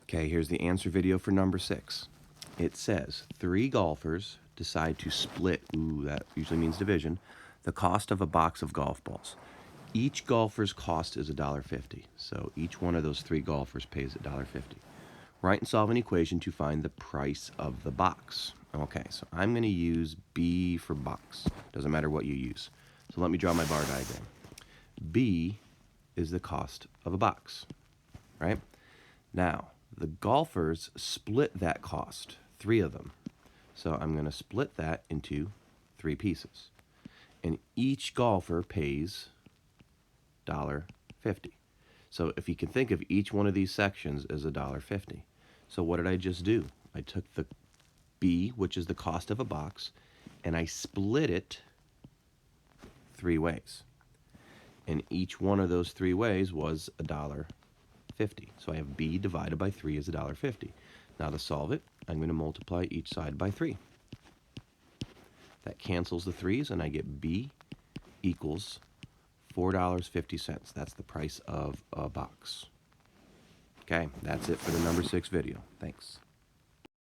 Okay, here's the answer video for number 6. It says 3 golfers decide to split, that usually means division, the cost of a box of golf balls. Each golfer's cost is $1.50, so each one of those 3 golfers pays $1.50. Write and solve an equation to find the price of the box. Okay, so I'm going to use B for box. Doesn't matter what you use. So let me draw my bar diagram. B is the cost of a box, right? Now, the golfers split that cost, 3 of them. So I'm going to split that into 3 pieces. And each golfer pays $1.50. So if you can think of each one of these sections as $1.50. So what did I just do? I took the B, which is the cost of a box, and I split it 3 ways. And each one of those 3 ways was $1.50. So I have B divided by 3 is $1.50. Now to solve it, I'm going to multiply each side by 3. That cancels the 3's, and I get B equals $4.50. That's the price of a box. Okay, that's it for the number 6 video. Thanks.